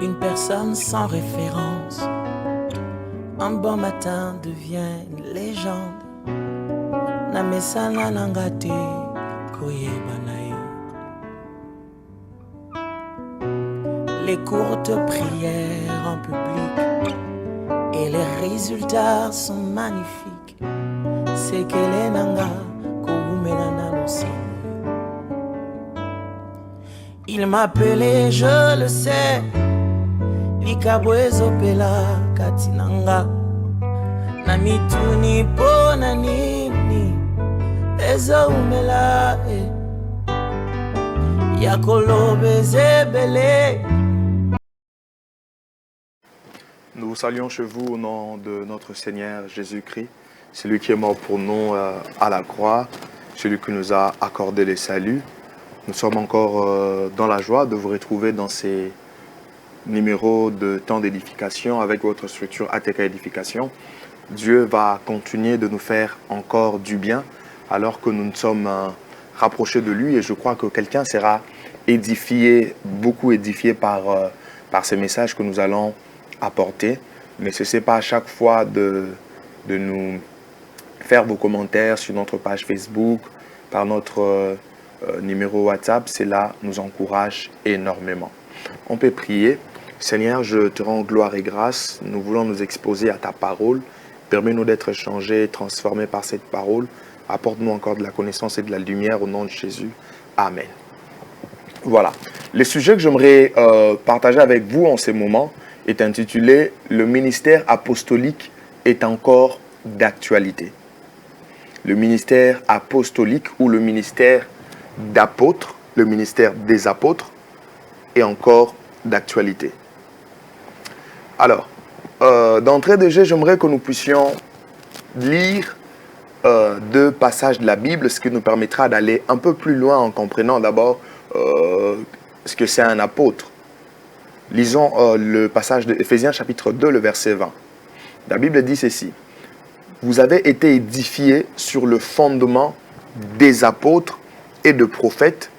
une personne sans référence. Un bon matin devient une légende. Namesana nangate koyebanae. Les courtes prières en public et les résultats sont magnifiques. C'est qu'elle est nanga koumenana losi. Il m'appelait, je le sais. Likabwezo pela katinanga. Namituni pona nini. Ezo umela Yakolobe zebele. Nous vous saluons chez vous au nom de notre Seigneur Jésus-Christ, celui qui est mort pour nous à la croix, celui qui nous a accordé le salut. Nous sommes encore dans la joie de vous retrouver dans ces numéros de temps d'édification avec votre structure ATK Édification. Dieu va continuer de nous faire encore du bien alors que nous nous sommes rapprochés de lui, et je crois que quelqu'un sera édifié, beaucoup édifié par ces messages que nous allons apporter. Mais ce n'est pas à chaque fois de nous faire vos commentaires sur notre page Facebook, par notre numéro WhatsApp. Cela nous encourage énormément. On peut prier. Seigneur, je te rends gloire et grâce. Nous voulons nous exposer à ta parole. Permets-nous d'être changés et transformés par cette parole. Apporte-nous encore de la connaissance et de la lumière au nom de Jésus. Amen. Voilà. Le sujet que j'aimerais partager avec vous en ce moment est intitulé « Le ministère apostolique est encore d'actualité ». Le ministère apostolique ou le ministère d'apôtre, le ministère des apôtres est encore d'actualité. Alors, d'entrée de jeu, j'aimerais que nous puissions lire deux passages de la Bible, ce qui nous permettra d'aller un peu plus loin en comprenant d'abord ce que c'est un apôtre. Lisons le passage de Éphésiens chapitre 2, le verset 20. La Bible dit ceci. « Vous avez été édifiés sur le fondement des apôtres et de prophètes,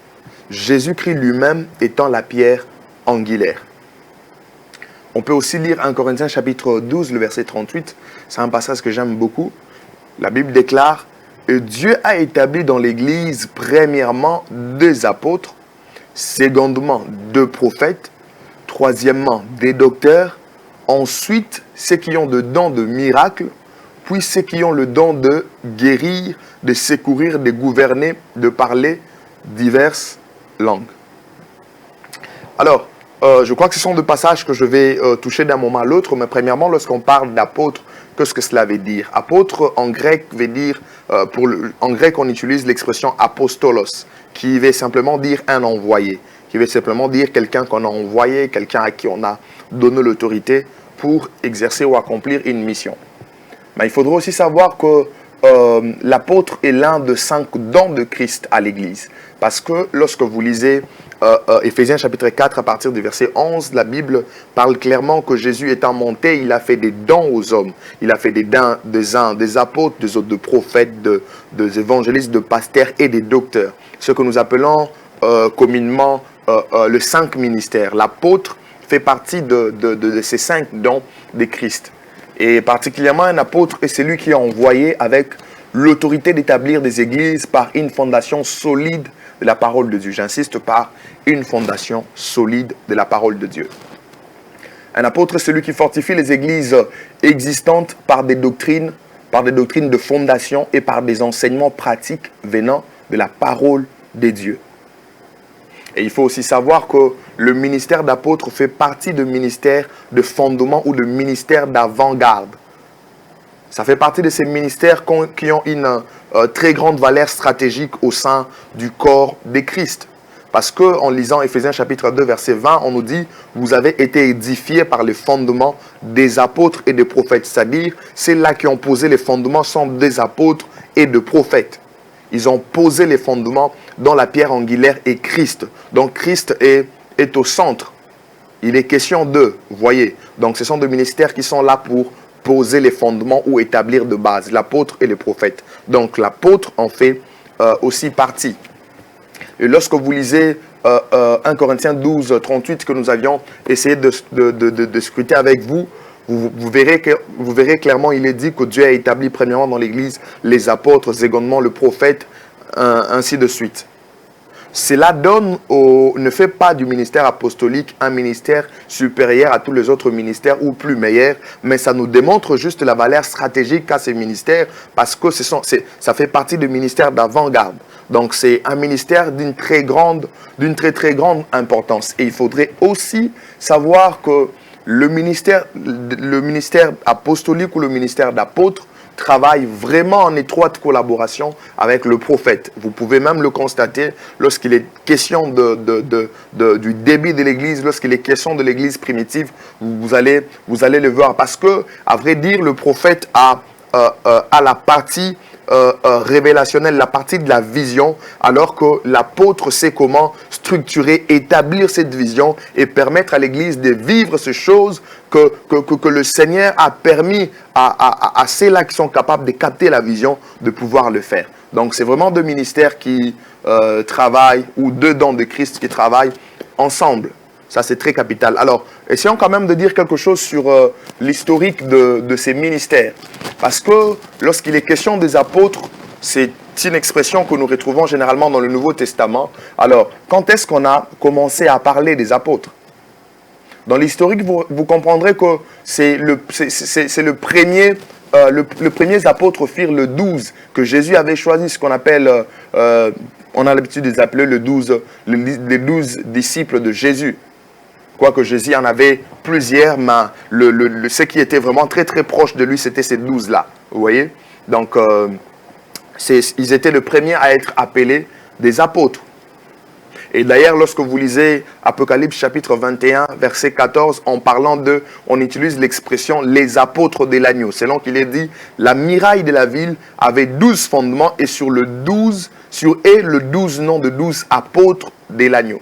Jésus-Christ lui-même étant la pierre angulaire. » On peut aussi lire 1 Corinthiens chapitre 12, le verset 38. C'est un passage que j'aime beaucoup. La Bible déclare « Dieu a établi dans l'Église premièrement deux apôtres, secondement deux prophètes, troisièmement des docteurs, ensuite ceux qui ont le don de miracles, puis ceux qui ont le don de guérir, de secourir, de gouverner, de parler diverses langues. » Alors, je crois que ce sont deux passages que je vais toucher d'un moment à l'autre, mais premièrement, lorsqu'on parle d'apôtre, qu'est-ce que cela veut dire? Apôtre en grec veut dire, en grec on utilise l'expression apostolos, qui veut simplement dire un envoyé, qui veut simplement dire quelqu'un qu'on a envoyé, quelqu'un à qui on a donné l'autorité pour exercer ou accomplir une mission. Mais il faudra aussi savoir que l'apôtre est l'un de 5 dons de Christ à l'Église. Parce que lorsque vous lisez Éphésiens chapitre 4 à partir du verset 11, la Bible parle clairement que Jésus étant monté, il a fait des dons aux hommes. Il a fait des dons des uns des apôtres, des autres de prophètes, des évangélistes, de pasteurs et des docteurs. Ce que nous appelons communément le 5 ministères. L'apôtre fait partie de ces 5 dons de Christ. Et particulièrement un apôtre est celui qui est envoyé avec l'autorité d'établir des églises par une fondation solide de la parole de Dieu. J'insiste, par une fondation solide de la parole de Dieu. Un apôtre est celui qui fortifie les églises existantes par des doctrines de fondation et par des enseignements pratiques venant de la parole de Dieu. Et il faut aussi savoir que le ministère d'apôtre fait partie de ministère de fondement ou de ministère d'avant-garde. Ça fait partie de ces ministères qui ont une très grande valeur stratégique au sein du corps de Christ. Parce qu'en lisant Éphésiens chapitre 2, verset 20, on nous dit « Vous avez été édifiés par les fondements des apôtres et des prophètes ». C'est-à-dire, ceux-là qui ont posé les fondements sont des apôtres et des prophètes. Ils ont posé les fondements dont la pierre angulaire est Christ. Donc Christ est au centre. Il est question d'eux, vous voyez. Donc ce sont des ministères qui sont là pour poser les fondements ou établir de base, l'apôtre et le prophète. Donc l'apôtre en fait aussi partie. Et lorsque vous lisez 1 Corinthiens 12, 38 que nous avions essayé de scruter avec vous, vous verrez clairement, il est dit que Dieu a établi premièrement dans l'Église les apôtres, secondement le prophète, ainsi de suite. Cela ne fait pas du ministère apostolique un ministère supérieur à tous les autres ministères ou plus meilleur, mais ça nous démontre juste la valeur stratégique qu'a ces ministères parce que ça fait partie du ministère d'avant-garde. Donc c'est un ministère d'une très grande importance. Et il faudrait aussi savoir que le ministère apostolique ou le ministère d'apôtre travaille vraiment en étroite collaboration avec le prophète. Vous pouvez même le constater lorsqu'il est question du début de l'Église, lorsqu'il est question de l'Église primitive, vous allez le voir. Parce que, à vrai dire, le prophète a la partie révélationnelle, la partie de la vision, alors que l'apôtre sait comment structurer, établir cette vision et permettre à l'Église de vivre ces choses que le Seigneur a permis à ceux-là qui sont capables de capter la vision, de pouvoir le faire. Donc c'est vraiment deux ministères qui travaillent, ou deux dons de Christ qui travaillent ensemble. Ça, c'est très capital. Alors, essayons quand même de dire quelque chose sur l'historique de ces ministères. Parce que lorsqu'il est question des apôtres, c'est une expression que nous retrouvons généralement dans le Nouveau Testament. Alors, quand est-ce qu'on a commencé à parler des apôtres? Dans l'historique, vous comprendrez que c'est le premier... les premiers apôtres firent le 12 que Jésus avait choisi, ce qu'on appelle... on a l'habitude de les appeler les 12 disciples de Jésus. Quoique Jésus en avait plusieurs, mais ceux qui étaient vraiment très très proches de lui, c'était ces 12-là. Vous voyez? Donc, ils étaient les premiers à être appelés des apôtres. Et d'ailleurs, lorsque vous lisez Apocalypse chapitre 21, verset 14, en parlant d'eux, on utilise l'expression « les apôtres de l'agneau ». Selon qu'il est dit, la muraille de la ville avait 12 fondements et sur le 12 noms de 12 apôtres de l'agneau.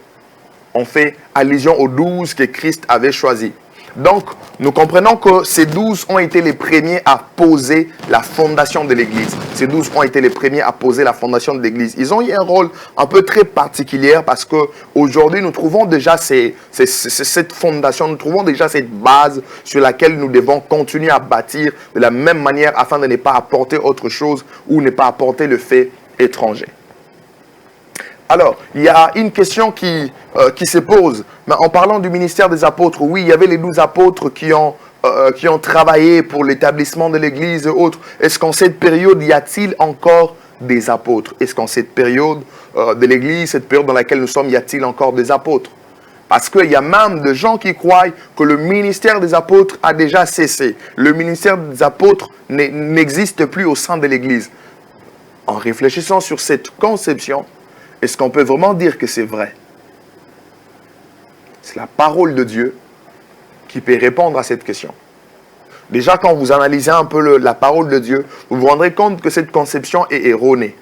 On fait allusion aux 12 que Christ avait choisis. Donc, nous comprenons que ces 12 ont été les premiers à poser la fondation de l'Église. Ces 12 ont été les premiers à poser la fondation de l'Église. Ils ont eu un rôle un peu très particulier parce qu'aujourd'hui, nous trouvons déjà cette fondation, nous trouvons déjà cette base sur laquelle nous devons continuer à bâtir de la même manière afin de ne pas apporter autre chose ou ne pas apporter le fait étranger. Alors, il y a une question qui se pose. Mais en parlant du ministère des apôtres, oui, il y avait les 12 apôtres qui ont travaillé pour l'établissement de l'Église et autres. Est-ce qu'en cette période, y a-t-il encore des apôtres? Est-ce qu'en cette période de l'Église, cette période dans laquelle nous sommes, y a-t-il encore des apôtres? Parce qu'il y a même des gens qui croient que le ministère des apôtres a déjà cessé. Le ministère des apôtres n'existe plus au sein de l'Église. En réfléchissant sur cette conception, est-ce qu'on peut vraiment dire que c'est vrai? C'est la parole de Dieu qui peut répondre à cette question. Déjà, quand vous analysez un peu la parole de Dieu, vous vous rendrez compte que cette conception est erronée.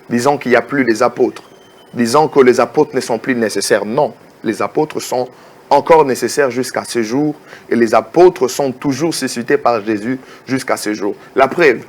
Disons qu'il n'y a plus les apôtres. Disons que les apôtres ne sont plus nécessaires. Non, les apôtres sont encore nécessaires jusqu'à ce jour. Et les apôtres sont toujours suscités par Jésus jusqu'à ce jour. La preuve,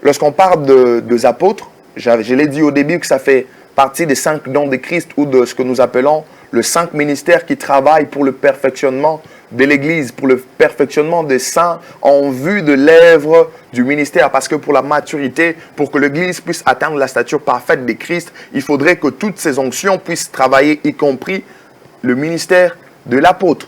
lorsqu'on parle des apôtres, je l'ai dit au début que ça fait partie des 5 dons de Christ ou de ce que nous appelons le 5 ministères qui travaillent pour le perfectionnement de l'Église, pour le perfectionnement des saints en vue de l'œuvre du ministère. Parce que pour la maturité, pour que l'Église puisse atteindre la stature parfaite de Christ, il faudrait que toutes ces onctions puissent travailler, y compris le ministère de l'apôtre.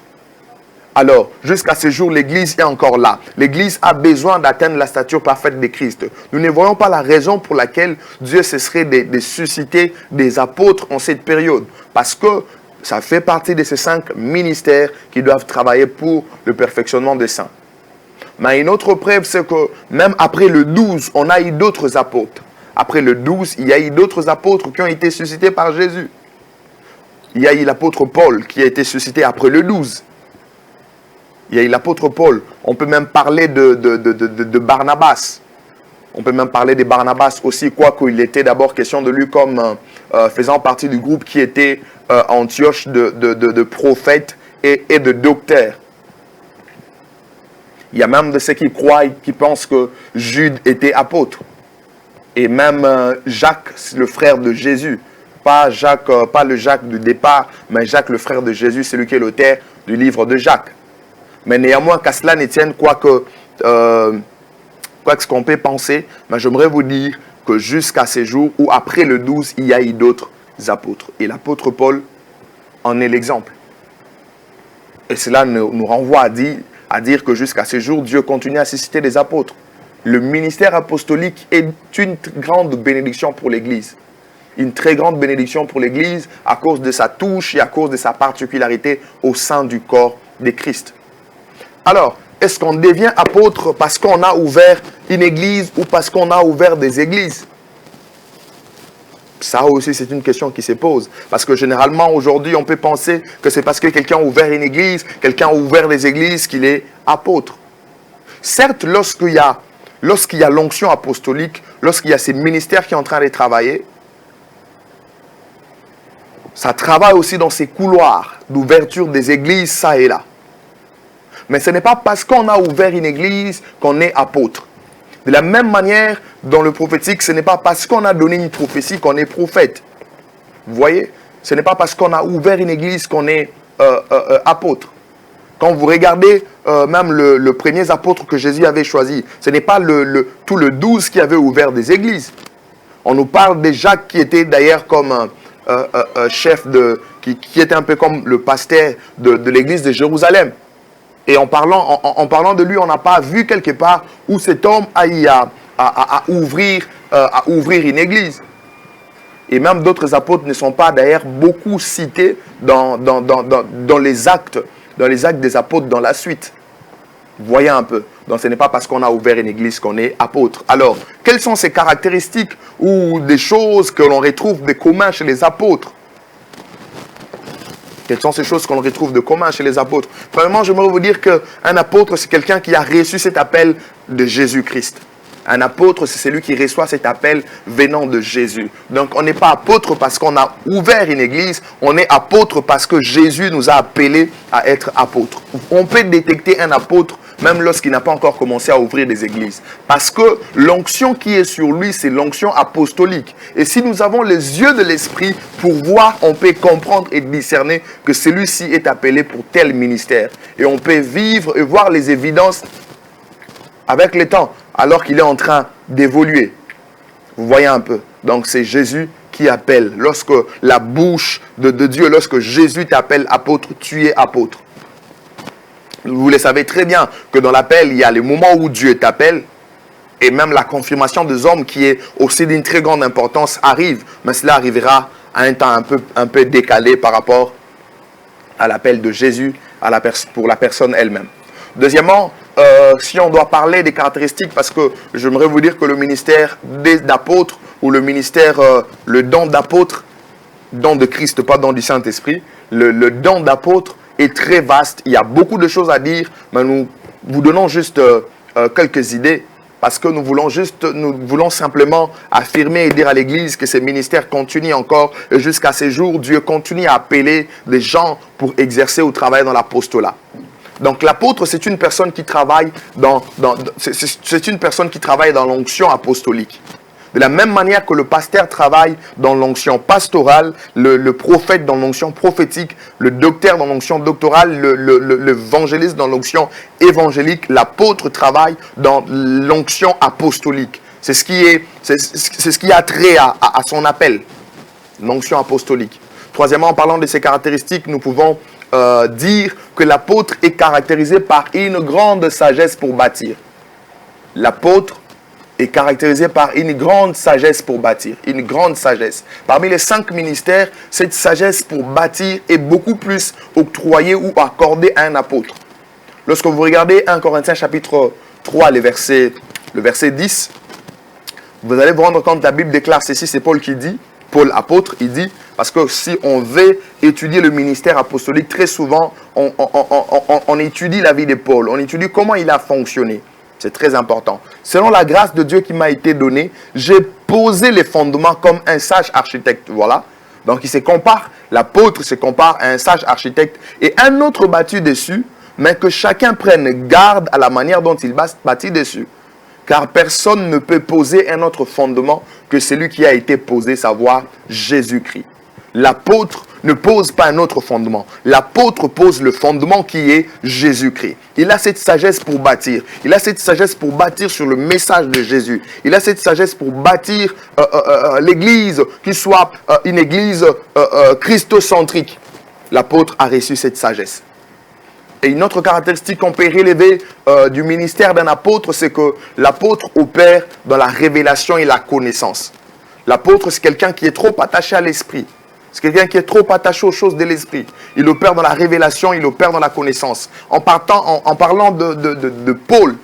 Alors, jusqu'à ce jour, l'Église est encore là. L'Église a besoin d'atteindre la stature parfaite de Christ. Nous ne voyons pas la raison pour laquelle Dieu cesserait de susciter des apôtres en cette période. Parce que ça fait partie de ces 5 ministères qui doivent travailler pour le perfectionnement des saints. Mais une autre preuve, c'est que même après le 12, on a eu d'autres apôtres. Après le 12, il y a eu d'autres apôtres qui ont été suscités par Jésus. Il y a eu l'apôtre Paul qui a été suscité après le 12. Il y a eu l'apôtre Paul. On peut même parler de Barnabas. On peut même parler de Barnabas aussi, quoiqu'il était d'abord question de lui comme faisant partie du groupe qui était Antioche de prophètes et de docteurs. Il y a même de ceux qui croient, qui pensent que Jude était apôtre. Et même Jacques, le frère de Jésus. pas le Jacques du départ, mais Jacques, le frère de Jésus, celui qui est l'auteur du livre de Jacques. Mais néanmoins, qu'à cela ne tienne, quoi que ce qu'on peut penser, mais j'aimerais vous dire que jusqu'à ces jours, ou après le 12, il y a eu d'autres apôtres. Et l'apôtre Paul en est l'exemple. Et cela nous renvoie à dire que jusqu'à ce jour, Dieu continue à susciter des apôtres. Le ministère apostolique est une grande bénédiction pour l'Église. Une très grande bénédiction pour l'Église à cause de sa touche et à cause de sa particularité au sein du corps de Christ. Alors, est-ce qu'on devient apôtre parce qu'on a ouvert une église ou parce qu'on a ouvert des églises? Ça aussi, c'est une question qui se pose. Parce que généralement, aujourd'hui, on peut penser que c'est parce que quelqu'un a ouvert une église, quelqu'un a ouvert des églises qu'il est apôtre. Certes, lorsqu'il y a l'onction apostolique, lorsqu'il y a ces ministères qui sont en train de travailler, ça travaille aussi dans ces couloirs d'ouverture des églises, ça et là. Mais ce n'est pas parce qu'on a ouvert une église qu'on est apôtre. De la même manière, dans le prophétique, ce n'est pas parce qu'on a donné une prophétie qu'on est prophète. Vous voyez? Ce n'est pas parce qu'on a ouvert une église qu'on est apôtre. Quand vous regardez même le premier apôtre que Jésus avait choisi, ce n'est pas tout le 12 qui avait ouvert des églises. On nous parle de Jacques qui était d'ailleurs comme chef qui était un peu comme le pasteur de l'église de Jérusalem. Et en parlant de lui, on n'a pas vu quelque part où cet homme a eu à ouvrir une église. Et même d'autres apôtres ne sont pas d'ailleurs beaucoup cités dans les actes des apôtres dans la suite. Vous voyez un peu. Donc ce n'est pas parce qu'on a ouvert une église qu'on est apôtre. Alors, quelles sont ces caractéristiques ou des choses que l'on retrouve de commun chez les apôtres? Quelles sont ces choses qu'on retrouve de commun chez les apôtres? Premièrement, j'aimerais vous dire qu'un apôtre, c'est quelqu'un qui a reçu cet appel de Jésus-Christ. Un apôtre, c'est celui qui reçoit cet appel venant de Jésus. Donc, on n'est pas apôtre parce qu'on a ouvert une église. On est apôtre parce que Jésus nous a appelés à être apôtres. On peut détecter un apôtre même lorsqu'il n'a pas encore commencé à ouvrir des églises. Parce que l'onction qui est sur lui, c'est l'onction apostolique. Et si nous avons les yeux de l'esprit pour voir, on peut comprendre et discerner que celui-ci est appelé pour tel ministère. Et on peut vivre et voir les évidences avec le temps, alors qu'il est en train d'évoluer. Vous voyez un peu. Donc c'est Jésus qui appelle. Lorsque la bouche de Dieu, lorsque Jésus t'appelle apôtre, tu es apôtre. Vous le savez très bien que dans l'appel, il y a les moments où Dieu t'appelle et même la confirmation des hommes qui est aussi d'une très grande importance arrive. Mais cela arrivera à un temps un peu décalé par rapport à l'appel de Jésus pour la personne elle-même. Deuxièmement, si on doit parler des caractéristiques, parce que j'aimerais vous dire que le ministère d'apôtre ou le ministère, le don d'apôtre, don de Christ, pas don du Saint-Esprit, le don d'apôtre est très vaste. Il y a beaucoup de choses à dire, mais nous vous donnons juste quelques idées parce que nous voulons simplement affirmer et dire à l'Église que ces ministères continuent encore et jusqu'à ces jours, Dieu continue à appeler des gens pour exercer ou travailler dans l'apostolat. Donc l'apôtre, c'est une personne qui travaille dans l'onction apostolique. De la même manière que le pasteur travaille dans l'onction pastorale, le prophète dans l'onction prophétique, le docteur dans l'onction doctorale, l'évangéliste dans l'onction évangélique, l'apôtre travaille dans l'onction apostolique. C'est ce qui a trait à son appel, l'onction apostolique. Troisièmement, en parlant de ces caractéristiques, nous pouvons dire que l'apôtre est caractérisé par une grande sagesse pour bâtir. L'apôtre est caractérisé par une grande sagesse pour bâtir, une grande sagesse. Parmi les 5 ministères, cette sagesse pour bâtir est beaucoup plus octroyée ou accordée à un apôtre. Lorsque vous regardez 1 Corinthiens chapitre 3, le verset 10, vous allez vous rendre compte, la Bible déclare ceci, c'est Paul qui dit, Paul apôtre, il dit, parce que si on veut étudier le ministère apostolique, très souvent, on étudie la vie de Paul, on étudie comment il a fonctionné. C'est très important. Selon la grâce de Dieu qui m'a été donnée, j'ai posé les fondements comme un sage architecte. Voilà. Donc il se compare, l'apôtre se compare à un sage architecte et un autre bâti dessus, mais que chacun prenne garde à la manière dont il bâtit dessus. Car personne ne peut poser un autre fondement que celui qui a été posé, savoir Jésus-Christ. L'apôtre ne pose pas un autre fondement. L'apôtre pose le fondement qui est Jésus-Christ. Il a cette sagesse pour bâtir. Il a cette sagesse pour bâtir sur le message de Jésus. Il a cette sagesse pour bâtir l'église qui soit une église christocentrique. L'apôtre a reçu cette sagesse. Et une autre caractéristique qu'on peut relever du ministère d'un apôtre, c'est que l'apôtre opère dans la révélation et la connaissance. L'apôtre, c'est quelqu'un qui est trop attaché à l'esprit. C'est quelqu'un qui est trop attaché aux choses de l'esprit. Il opère dans la révélation, il opère dans la connaissance. En parlant de Paul,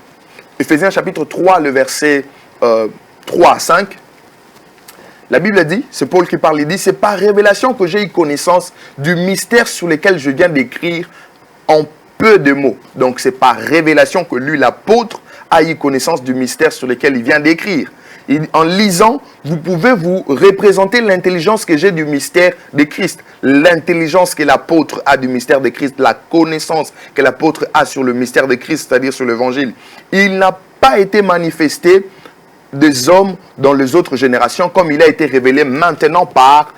Éphésiens chapitre 3, le verset 3 à 5, la Bible dit, c'est Paul qui parle, il dit, c'est par révélation que j'ai eu connaissance du mystère sur lequel je viens d'écrire en peu de mots. Donc c'est par révélation que lui, l'apôtre, a eu connaissance du mystère sur lequel il vient d'écrire. En lisant, vous pouvez vous représenter l'intelligence que j'ai du mystère de Christ. L'intelligence que l'apôtre a du mystère de Christ, la connaissance que l'apôtre a sur le mystère de Christ, c'est-à-dire sur l'évangile. Il n'a pas été manifesté des hommes dans les autres générations, comme il a été révélé maintenant par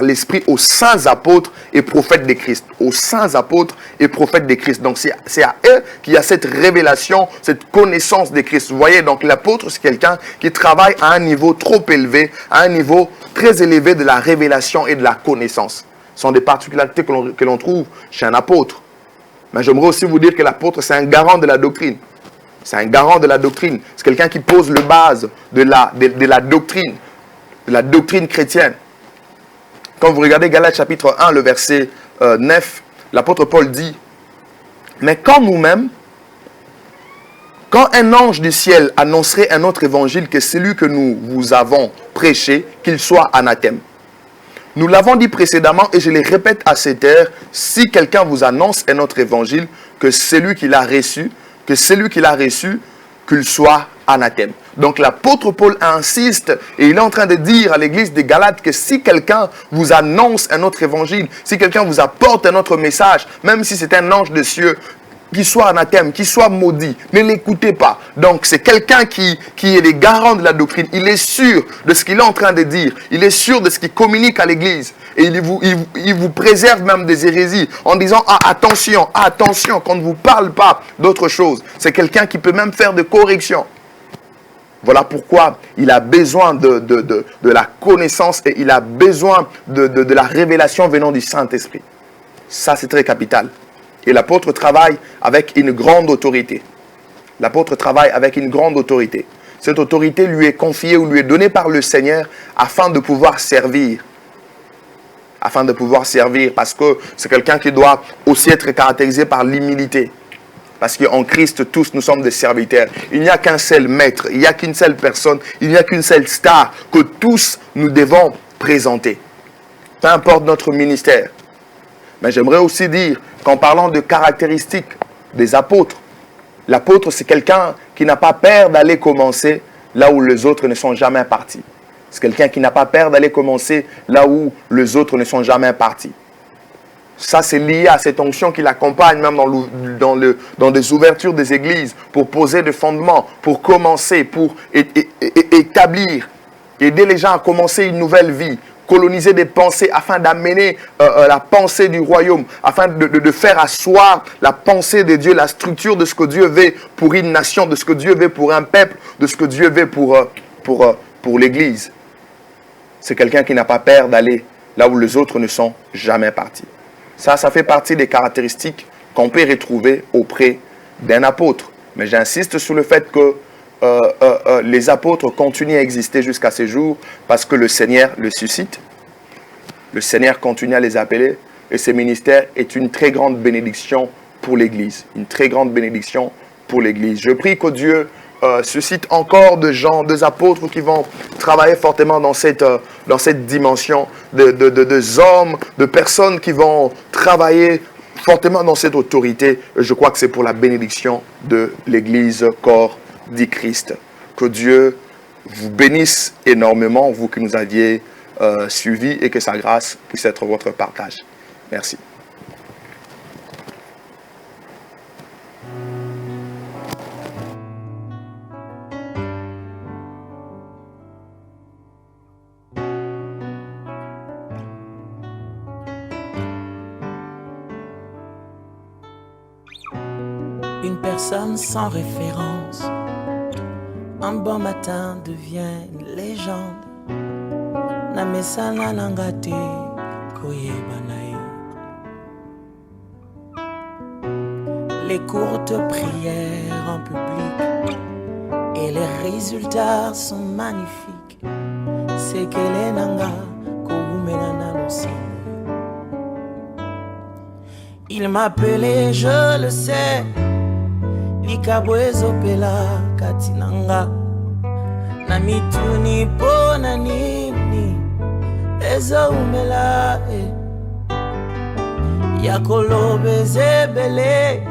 l'Esprit aux saints apôtres et prophètes de Christ. Aux saints apôtres et prophètes de Christ. Donc c'est à eux qu'il y a cette révélation, cette connaissance de Christ. Vous voyez, donc l'apôtre, c'est quelqu'un qui travaille à un niveau trop élevé, à un niveau très élevé de la révélation et de la connaissance. Ce sont des particularités que l'on trouve chez un apôtre. Mais j'aimerais aussi vous dire que l'apôtre, c'est un garant de la doctrine. C'est un garant de la doctrine. C'est quelqu'un qui pose le base de la doctrine chrétienne. Quand vous regardez Galates chapitre 1, le verset 9, l'apôtre Paul dit, « Mais quand nous-mêmes, quand un ange du ciel annoncerait un autre évangile que celui que nous vous avons prêché, qu'il soit anathème. Nous l'avons dit précédemment et je le répète à cette heure, si quelqu'un vous annonce un autre évangile que celui qu'il a reçu, qu'il soit anathème. » Donc l'apôtre Paul insiste et il est en train de dire à l'église des Galates que si quelqu'un vous annonce un autre évangile, si quelqu'un vous apporte un autre message, même si c'est un ange de cieux, qu'il soit anathème, qu'il soit maudit, ne l'écoutez pas. Donc c'est quelqu'un qui est le garant de la doctrine. Il est sûr de ce qu'il est en train de dire. Il est sûr de ce qu'il communique à l'église. Et il vous préserve même des hérésies en disant « Ah, attention, attention, qu'on ne vous parle pas d'autre chose. » C'est quelqu'un qui peut même faire des corrections. Voilà pourquoi il a besoin de la connaissance et il a besoin de la révélation venant du Saint-Esprit. Ça, c'est très capital. Et l'apôtre travaille avec une grande autorité. L'apôtre travaille avec une grande autorité. Cette autorité lui est confiée ou lui est donnée par le Seigneur afin de pouvoir servir. Afin de pouvoir servir, parce que c'est quelqu'un qui doit aussi être caractérisé par l'humilité. Parce qu'en Christ, tous nous sommes des serviteurs. Il n'y a qu'un seul maître, il n'y a qu'une seule personne, il n'y a qu'une seule star que tous nous devons présenter. Peu importe notre ministère. Mais j'aimerais aussi dire qu'en parlant de caractéristiques des apôtres, l'apôtre c'est quelqu'un qui n'a pas peur d'aller commencer là où les autres ne sont jamais partis. C'est quelqu'un qui n'a pas peur d'aller commencer là où les autres ne sont jamais partis. Ça, c'est lié à cette onction qui l'accompagne même dans des ouvertures des églises pour poser des fondements, pour commencer, pour établir, aider les gens à commencer une nouvelle vie, coloniser des pensées afin d'amener la pensée du royaume, afin de faire asseoir la pensée de Dieu, la structure de ce que Dieu veut pour une nation, de ce que Dieu veut pour un peuple, de ce que Dieu veut pour l'église. C'est quelqu'un qui n'a pas peur d'aller là où les autres ne sont jamais partis. Ça fait partie des caractéristiques qu'on peut retrouver auprès d'un apôtre. Mais j'insiste sur le fait que les apôtres continuent à exister jusqu'à ce jour parce que le Seigneur le suscite. Le Seigneur continue à les appeler et ce ministère est une très grande bénédiction pour l'Église. Une très grande bénédiction pour l'Église. Je prie que Dieu suscite encore de gens, des apôtres qui vont travailler fortement dans cette dimension, de hommes, de personnes qui vont travailler fortement dans cette autorité. Je crois que c'est pour la bénédiction de l'Église, corps dit Christ. Que Dieu vous bénisse énormément, vous qui nous aviez suivis, et que sa grâce puisse être votre partage. Merci. une personne sans référence. Un bon matin devient une légende. Namesana nangate koyebanae. Les courtes prières en public et les résultats sont magnifiques. C'est que les nanga kogumenana aussi. Il m'appelait, je le sais, Likabwezo pela katinanga. Namituni pona nini Ezo umela Yakolobe zebele